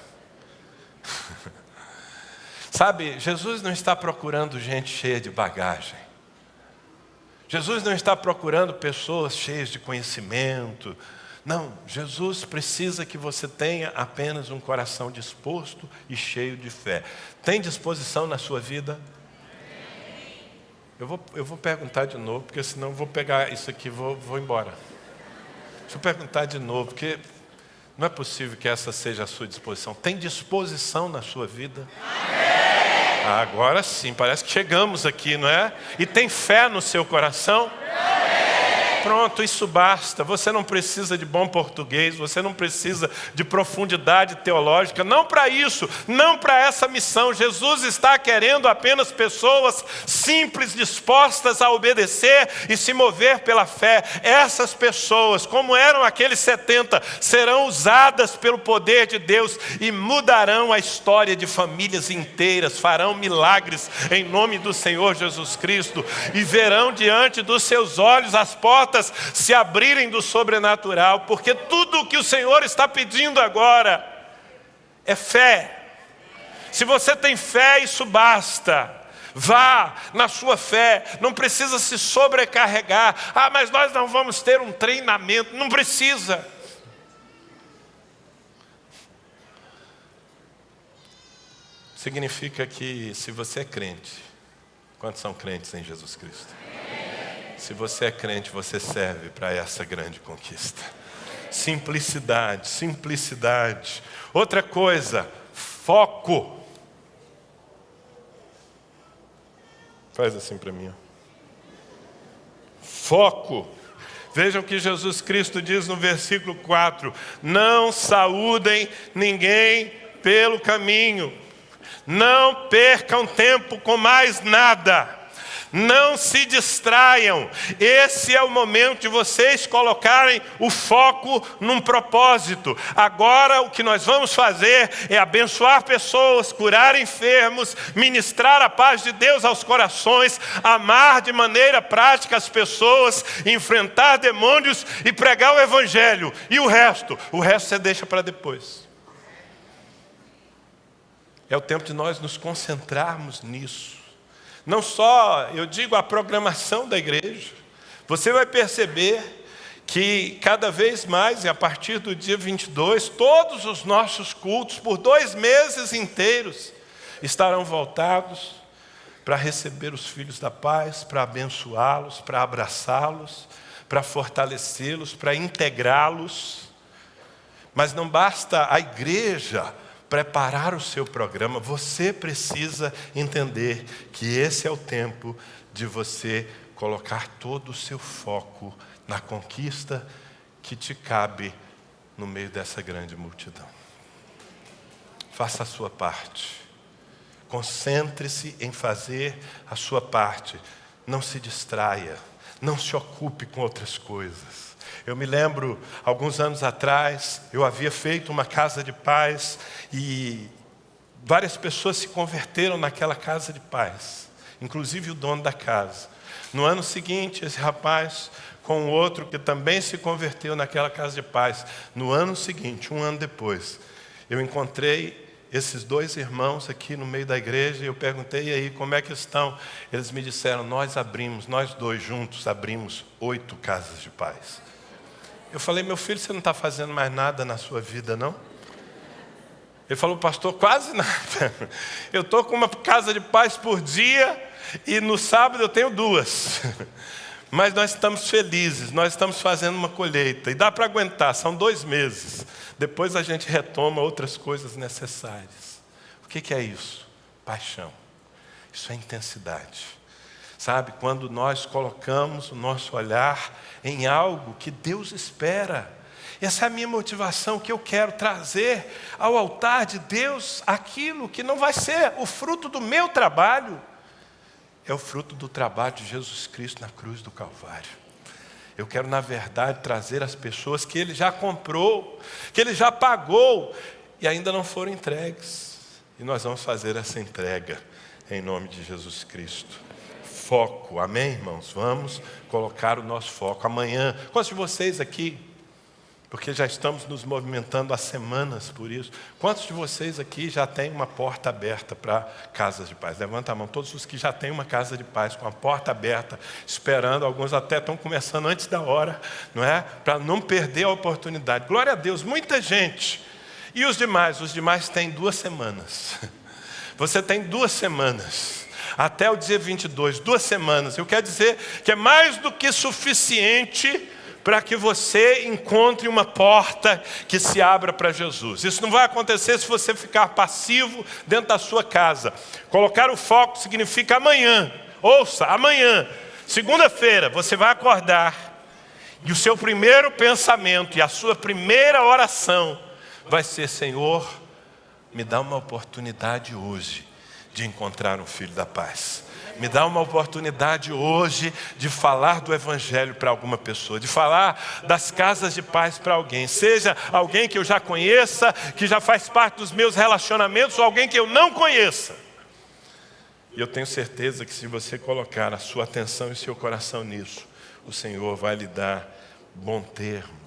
Sabe, Jesus não está procurando gente cheia de bagagem. Jesus não está procurando pessoas cheias de conhecimento. Não, Jesus precisa que você tenha apenas um coração disposto e cheio de fé. Tem disposição na sua vida? Eu vou perguntar de novo, porque senão eu vou pegar isso aqui e vou embora. Deixa eu perguntar de novo, porque não é possível que essa seja a sua disposição. Tem disposição na sua vida? Agora sim, parece que chegamos aqui, não é? E tem fé no seu coração? Pronto, isso basta. Você não precisa de bom português, você não precisa de profundidade teológica, não para isso, não para essa missão. Jesus está querendo apenas pessoas simples, dispostas a obedecer e se mover pela fé. Essas pessoas, como eram aqueles 70, serão usadas pelo poder de Deus e mudarão a história de famílias inteiras, farão milagres em nome do Senhor Jesus Cristo e verão diante dos seus olhos as portas se abrirem do sobrenatural, porque tudo o que o Senhor está pedindo agora é fé. Se você tem fé, isso basta. Vá na sua fé, não precisa se sobrecarregar. Mas nós não vamos ter um treinamento. Não precisa. Significa que se você é crente, quantos são crentes em Jesus Cristo? Se você é crente, você serve para essa grande conquista. Simplicidade, simplicidade. Outra coisa, foco. Faz assim para mim. Foco. Vejam o que Jesus Cristo diz no versículo 4. Não saúdem ninguém pelo caminho. Não percam tempo com mais nada. Não se distraiam. Esse é o momento de vocês colocarem o foco num propósito. Agora o que nós vamos fazer é abençoar pessoas, curar enfermos, ministrar a paz de Deus aos corações, amar de maneira prática as pessoas, enfrentar demônios e pregar o evangelho. E o resto você deixa para depois. É o tempo de nós nos concentrarmos nisso. Não só, eu digo, a programação da igreja. Você vai perceber que cada vez mais, e a partir do dia 22, todos os nossos cultos, por 2 meses inteiros, estarão voltados para receber os filhos da paz, para abençoá-los, para abraçá-los, para fortalecê-los, para integrá-los. Mas não basta a igreja preparar o seu programa, você precisa entender que esse é o tempo de você colocar todo o seu foco na conquista que te cabe no meio dessa grande multidão. Faça a sua parte. Concentre-se em fazer a sua parte. Não se distraia. Não se ocupe com outras coisas. Eu me lembro, alguns anos atrás, eu havia feito uma casa de paz e várias pessoas se converteram naquela casa de paz, inclusive o dono da casa. No ano seguinte, esse rapaz com outro que também se converteu naquela casa de paz. No ano seguinte, 1 ano depois, eu encontrei esses 2 irmãos aqui no meio da igreja e eu perguntei, e aí, como é que estão? Eles me disseram, nós 2 juntos abrimos 8 casas de paz. Eu falei, meu filho, você não está fazendo mais nada na sua vida, não? Ele falou, pastor, quase nada. Eu estou com uma casa de paz por dia e no sábado eu tenho 2. Mas nós estamos felizes, nós estamos fazendo uma colheita. E dá para aguentar, são 2 meses. Depois a gente retoma outras coisas necessárias. O que é isso? Paixão. Isso é intensidade. Sabe, quando nós colocamos o nosso olhar em algo que Deus espera. Essa é a minha motivação, que eu quero trazer ao altar de Deus aquilo que não vai ser o fruto do meu trabalho. É o fruto do trabalho de Jesus Cristo na cruz do Calvário. Eu quero, na verdade, trazer as pessoas que Ele já comprou, que Ele já pagou e ainda não foram entregues. E nós vamos fazer essa entrega em nome de Jesus Cristo. Foco, amém, irmãos? Vamos colocar o nosso foco. Amanhã, quantos de vocês aqui, porque já estamos nos movimentando há semanas por isso, quantos de vocês aqui já têm uma porta aberta para casas de paz? Levanta a mão, todos os que já têm uma casa de paz com a porta aberta, esperando, alguns até estão começando antes da hora, não é? Para não perder a oportunidade. Glória a Deus, muita gente. E os demais? Os demais têm 2 semanas. Você tem 2 semanas. Até o dia 22, 2 semanas. Eu quero dizer que é mais do que suficiente para que você encontre uma porta que se abra para Jesus. Isso não vai acontecer se você ficar passivo dentro da sua casa. Colocar o foco significa amanhã. Ouça, amanhã, segunda-feira, você vai acordar e o seu primeiro pensamento e a sua primeira oração vai ser, Senhor, me dá uma oportunidade hoje de encontrar um filho da paz. Me dá uma oportunidade hoje de falar do evangelho para alguma pessoa, de falar das casas de paz para alguém, seja alguém que eu já conheça, que já faz parte dos meus relacionamentos, ou alguém que eu não conheça. E eu tenho certeza que se você colocar a sua atenção e seu coração nisso, o Senhor vai lhe dar bom termo.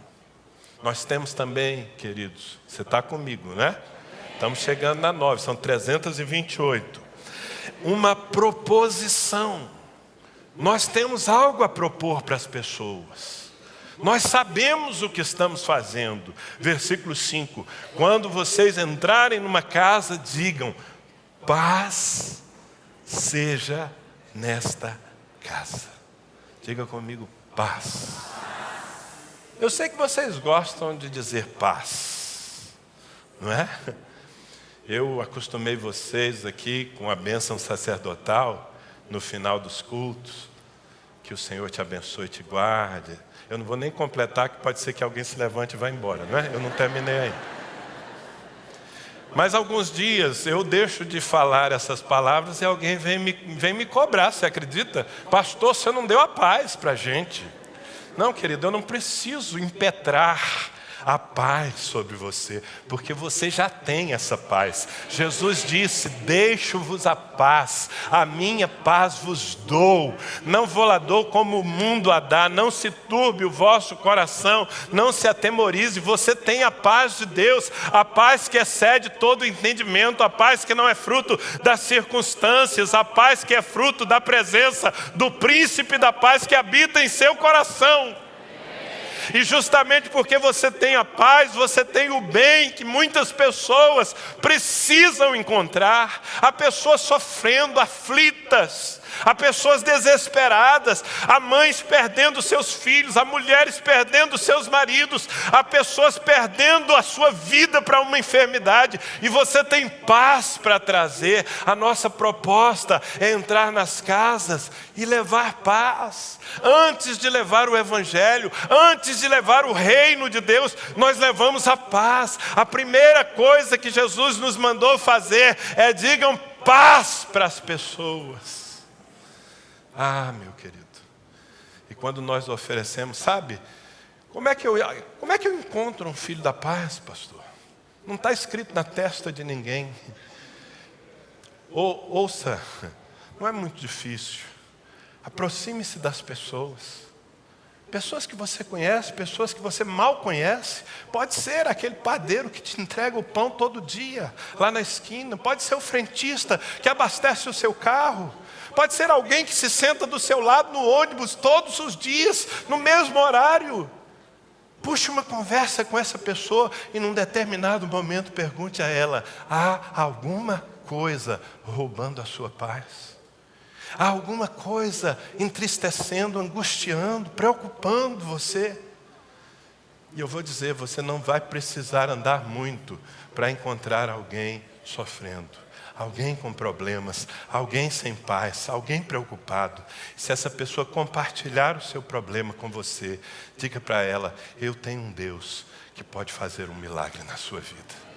Nós temos também, queridos, você está comigo, né? Estamos chegando na 9, são 328. Uma proposição. Nós temos algo a propor para as pessoas. Nós sabemos o que estamos fazendo. Versículo 5. Quando vocês entrarem numa casa, digam, paz seja nesta casa. Diga comigo, paz. Eu sei que vocês gostam de dizer paz, não é? Eu acostumei vocês aqui com a bênção sacerdotal no final dos cultos, Que o Senhor te abençoe e te guarde. Eu não vou nem completar, que pode ser que alguém se levante e vá embora, não é? Eu não terminei ainda. Mas alguns dias eu deixo de falar essas palavras e alguém vem me cobrar, você acredita? Pastor, você não deu a paz para a gente. Não, querido, eu não preciso impetrar a paz sobre você, porque você já tem essa paz. Jesus disse: deixo-vos a paz, a minha paz vos dou, não vou lá dou como o mundo a dá, não se turbe o vosso coração, não se atemorize, você tem a paz de Deus, a paz que excede todo entendimento, a paz que não é fruto das circunstâncias, a paz que é fruto da presença do príncipe da paz que habita em seu coração. E justamente porque você tem a paz, você tem o bem que muitas pessoas precisam encontrar. Há pessoas sofrendo, aflitas, há pessoas desesperadas, há mães perdendo seus filhos, há mulheres perdendo seus maridos, há pessoas perdendo a sua vida para uma enfermidade, e você tem paz para trazer. A nossa proposta é entrar nas casas e levar paz. Antes de levar o evangelho, antes de levar o reino de Deus, nós levamos a paz. A primeira coisa que Jesus nos mandou fazer é: digam paz para as pessoas. Ah, meu querido, e quando nós oferecemos, sabe, como é que eu encontro um filho da paz, pastor? Não está escrito na testa de ninguém. Ouça, não é muito difícil. Aproxime-se das pessoas. Pessoas que você conhece, pessoas que você mal conhece. Pode ser aquele padeiro que te entrega o pão todo dia, lá na esquina. Pode ser o frentista que abastece o seu carro. Pode ser alguém que se senta do seu lado no ônibus todos os dias, no mesmo horário. Puxe uma conversa com essa pessoa e num determinado momento pergunte a ela: há alguma coisa roubando a sua paz? Há alguma coisa entristecendo, angustiando, preocupando você? E eu vou dizer, você não vai precisar andar muito para encontrar alguém sofrendo, alguém com problemas, alguém sem paz, alguém preocupado. Se essa pessoa compartilhar o seu problema com você, diga para ela: eu tenho um Deus que pode fazer um milagre na sua vida.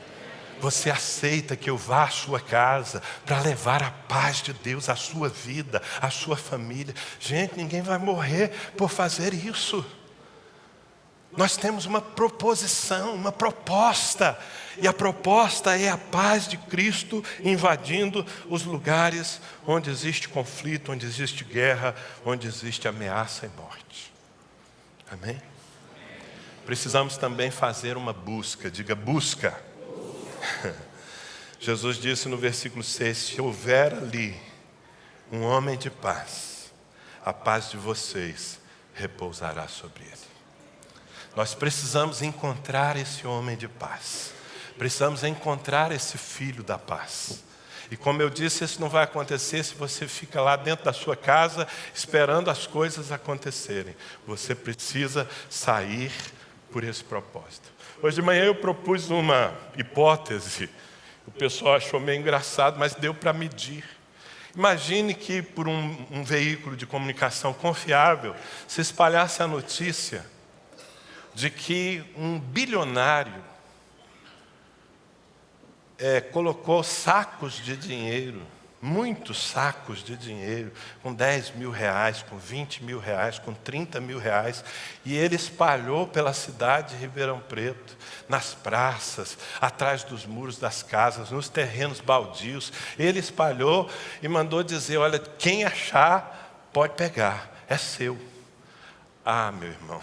Você aceita que eu vá à sua casa para levar a paz de Deus à sua vida, à sua família? Gente, ninguém vai morrer por fazer isso. Nós temos uma proposição, uma proposta. E a proposta é a paz de Cristo invadindo os lugares onde existe conflito, onde existe guerra, onde existe ameaça e morte. Amém? Precisamos também fazer uma busca. Diga: busca. Jesus disse no versículo 6: se houver ali um homem de paz, a paz de vocês repousará sobre ele. Nós precisamos encontrar esse homem de paz. Precisamos encontrar esse filho da paz. E como eu disse, isso não vai acontecer se você fica lá dentro da sua casa esperando as coisas acontecerem. Você precisa sair por esse propósito. Hoje de manhã eu propus uma hipótese. O pessoal achou meio engraçado, mas deu para medir. Imagine que por um veículo de comunicação confiável se espalhasse a notícia de que um bilionário colocou sacos de dinheiro, muitos sacos de dinheiro, com 10 mil reais, com 20 mil reais, com 30 mil reais, e ele espalhou pela cidade de Ribeirão Preto, nas praças, atrás dos muros das casas, nos terrenos baldios. Ele espalhou e mandou dizer: olha, quem achar pode pegar, é seu. Ah, meu irmão,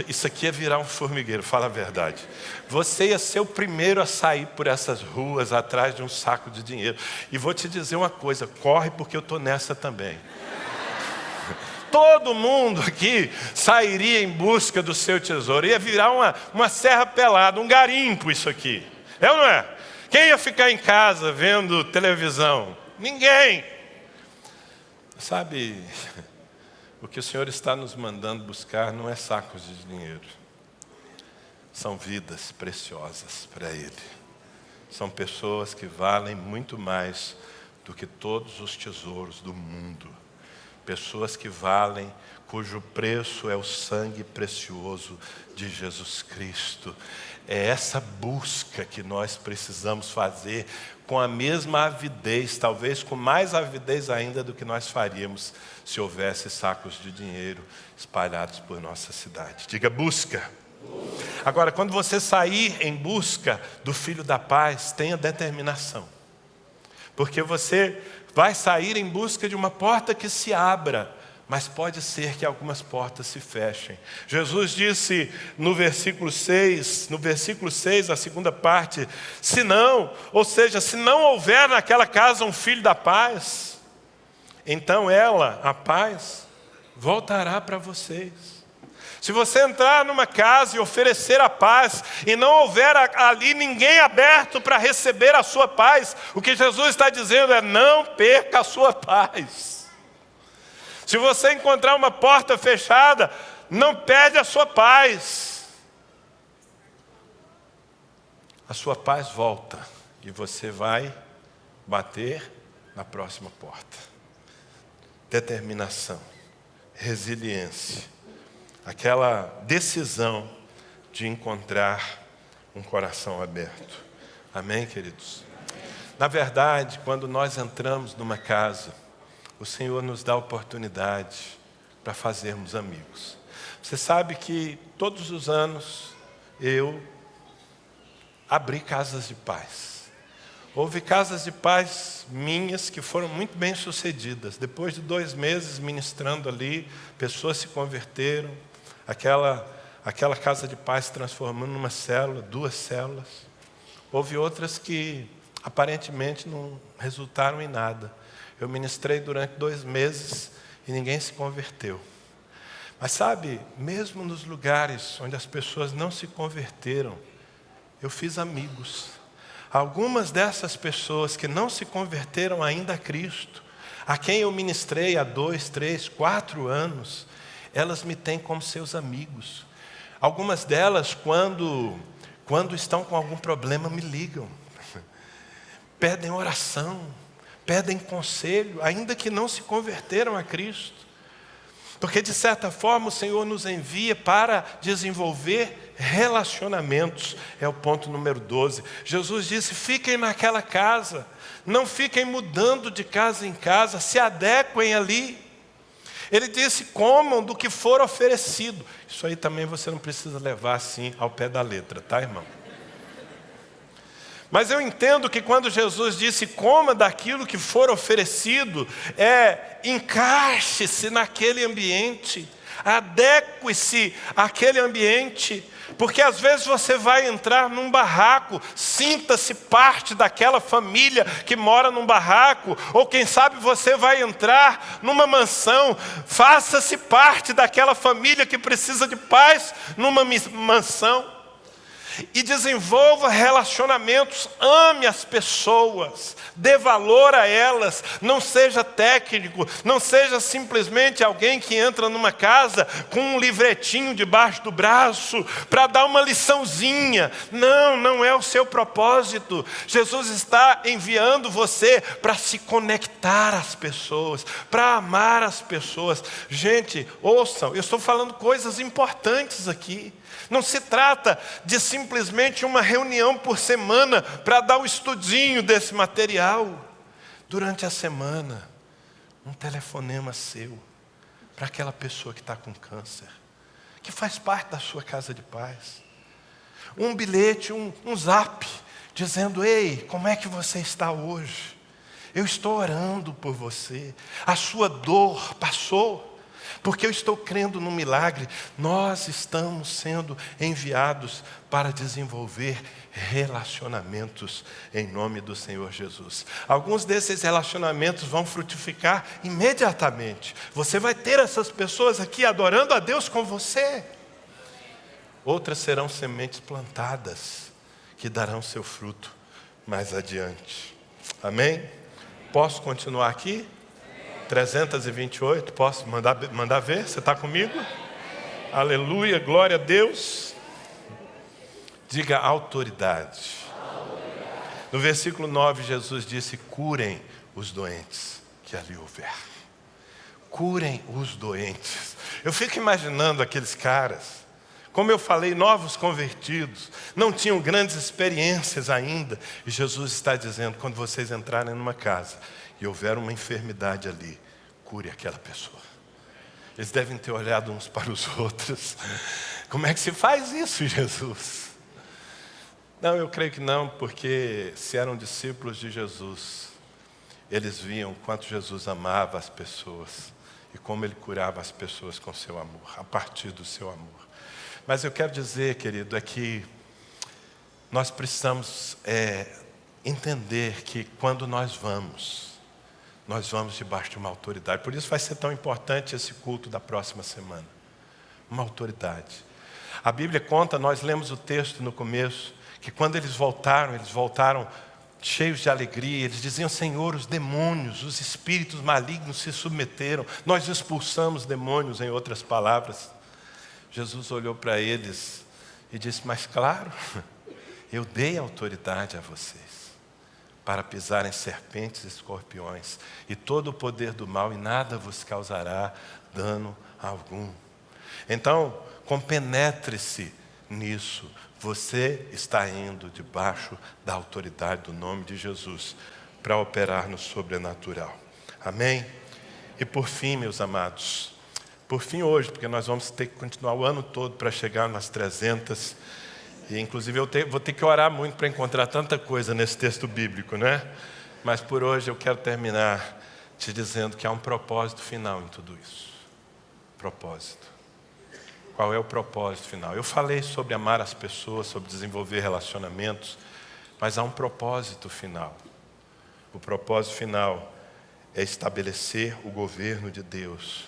isso aqui ia virar um formigueiro, fala a verdade. Você ia ser o primeiro a sair por essas ruas atrás de um saco de dinheiro. E vou te dizer uma coisa: corre, porque eu estou nessa também. Todo mundo aqui sairia em busca do seu tesouro. Ia virar uma serra pelada, um garimpo isso aqui. É ou não é? Quem ia ficar em casa vendo televisão? Ninguém. Sabe, o que o Senhor está nos mandando buscar não é sacos de dinheiro. São vidas preciosas para Ele. São pessoas que valem muito mais do que todos os tesouros do mundo. pessoas que valem, cujo preço é o sangue precioso de Jesus Cristo. É essa busca que nós precisamos fazer com a mesma avidez, talvez com mais avidez ainda do que nós faríamos se houvesse sacos de dinheiro espalhados por nossa cidade. Diga busca. Agora, quando você sair em busca do Filho da Paz, tenha determinação. Porque você vai sair em busca de uma porta que se abra, mas pode ser que algumas portas se fechem. Jesus disse no versículo 6, a segunda parte, se não houver naquela casa um Filho da Paz, então ela, a paz, voltará para vocês. Se você entrar numa casa e oferecer a paz, e não houver ali ninguém aberto para receber a sua paz, o que Jesus está dizendo é: não perca a sua paz. Se você encontrar uma porta fechada, não perde a sua paz. A sua paz volta e você vai bater na próxima porta. Determinação, resiliência, aquela decisão de encontrar um coração aberto. Amém, queridos? Na verdade, quando nós entramos numa casa, o Senhor nos dá oportunidade para fazermos amigos. Você sabe que todos os anos eu abri casas de paz. Houve casas de paz minhas que foram muito bem sucedidas. Depois de 2 meses ministrando ali, pessoas se converteram. Aquela casa de paz se transformando numa célula, 2 células. Houve outras que aparentemente não resultaram em nada. Eu ministrei durante 2 meses e ninguém se converteu. Mas sabe, mesmo nos lugares onde as pessoas não se converteram, eu fiz amigos. Algumas dessas pessoas que não se converteram ainda a Cristo, a quem eu ministrei há 2, 3, 4 anos, elas me têm como seus amigos. Algumas delas, quando estão com algum problema, me ligam. Pedem oração, pedem conselho, ainda que não se converteram a Cristo. Porque, de certa forma, o Senhor nos envia para desenvolver relacionamentos. É o ponto número 12. Jesus disse: fiquem naquela casa, não fiquem mudando de casa em casa, se adequem ali. Ele disse: comam do que for oferecido. Isso aí também você não precisa levar assim ao pé da letra, tá, irmão? Mas eu entendo que quando Jesus disse coma daquilo que for oferecido, encaixe-se naquele ambiente, adeque-se àquele ambiente, porque às vezes você vai entrar num barraco, sinta-se parte daquela família que mora num barraco, ou quem sabe você vai entrar numa mansão, faça-se parte daquela família que precisa de paz numa mansão. E desenvolva relacionamentos, ame as pessoas, dê valor a elas, não seja técnico, não seja simplesmente alguém que entra numa casa com um livretinho debaixo do braço para dar uma liçãozinha. Não é o seu propósito. Jesus está enviando você para se conectar às pessoas, para amar as pessoas. Gente, ouçam, eu estou falando coisas importantes aqui. Não se trata de simplesmente uma reunião por semana para dar um estudinho desse material. Durante a semana, um telefonema seu para aquela pessoa que está com câncer, que faz parte da sua casa de paz. Um bilhete, um zap, dizendo: ei, como é que você está hoje? Eu estou orando por você. A sua dor passou. Porque eu estou crendo no milagre. Nós estamos sendo enviados para desenvolver relacionamentos em nome do Senhor Jesus. Alguns desses relacionamentos vão frutificar imediatamente. Você vai ter essas pessoas aqui adorando a Deus com você. Outras serão sementes plantadas que darão seu fruto mais adiante. Amém? Posso continuar aqui? 328, posso mandar ver? Você está comigo? Aleluia, glória a Deus. Diga autoridade. No versículo 9, Jesus disse: curem os doentes que ali houver. curem os doentes. Eu fico imaginando aqueles caras, como eu falei, novos convertidos, não tinham grandes experiências ainda. E Jesus está dizendo, quando vocês entrarem numa casa e houver uma enfermidade ali, cure aquela pessoa. Eles devem ter olhado uns para os outros. Como é que se faz isso, Jesus? Não, eu creio que não, porque se eram discípulos de Jesus, eles viam quanto Jesus amava as pessoas e como Ele curava as pessoas com seu amor, a partir do seu amor. Mas eu quero dizer, querido, é que nós precisamos entender que quando nós vamos debaixo de uma autoridade. Por isso vai ser tão importante esse culto da próxima semana. Uma autoridade. A Bíblia conta, nós lemos o texto no começo, que quando eles voltaram cheios de alegria. Eles diziam, Senhor, os demônios, os espíritos malignos se submeteram. Nós expulsamos demônios, em outras palavras. Jesus olhou para eles e disse, mas claro, eu dei autoridade a vocês para pisarem serpentes e escorpiões e todo o poder do mal, e nada vos causará dano algum. Então, compenetre-se nisso. Você está indo debaixo da autoridade do nome de Jesus para operar no sobrenatural. Amém? E por fim, meus amados, por fim hoje, porque nós vamos ter que continuar o ano todo para chegar nas 300. E inclusive vou ter que orar muito para encontrar tanta coisa nesse texto bíblico, né? Mas por hoje eu quero terminar te dizendo que há um propósito final em tudo isso. Propósito. Qual é o propósito final? Eu falei sobre amar as pessoas, sobre desenvolver relacionamentos, mas há um propósito final. O propósito final é estabelecer o governo de Deus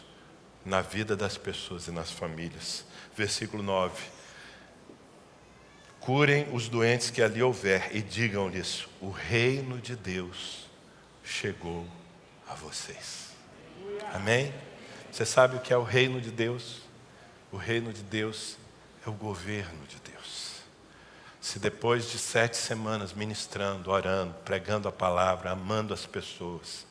na vida das pessoas e nas famílias. Versículo 9. Curem os doentes que ali houver e digam-lhes, o reino de Deus chegou a vocês. Amém? Você sabe o que é o reino de Deus? O reino de Deus é o governo de Deus. Se depois de 7 semanas ministrando, orando, pregando a palavra, amando as pessoas,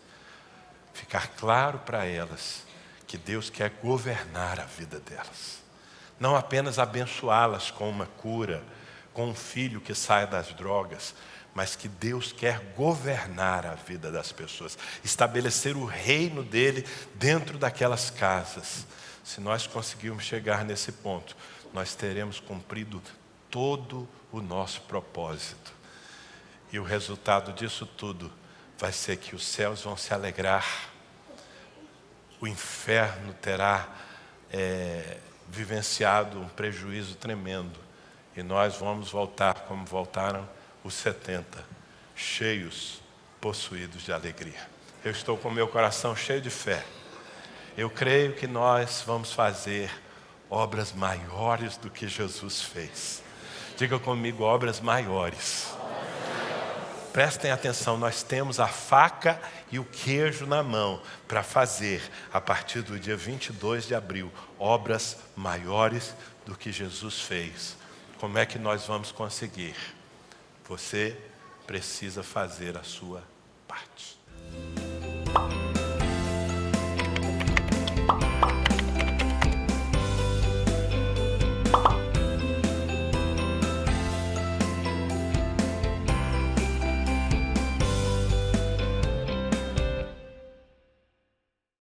ficar claro para elas que Deus quer governar a vida delas. Não apenas abençoá-las com uma cura, com um filho que saia das drogas, mas que Deus quer governar a vida das pessoas, estabelecer o reino dele dentro daquelas casas. Se nós conseguirmos chegar nesse ponto, nós teremos cumprido todo o nosso propósito. E o resultado disso tudo vai ser que os céus vão se alegrar, o inferno terá vivenciado um prejuízo tremendo, e nós vamos voltar como voltaram os 70, cheios, possuídos de alegria. Eu estou com o meu coração cheio de fé. Eu creio que nós vamos fazer obras maiores do que Jesus fez. Diga comigo, obras maiores. Prestem atenção, nós temos a faca e o queijo na mão para fazer, a partir do dia 22 de abril, obras maiores do que Jesus fez. Como é que nós vamos conseguir? Você precisa fazer a sua parte.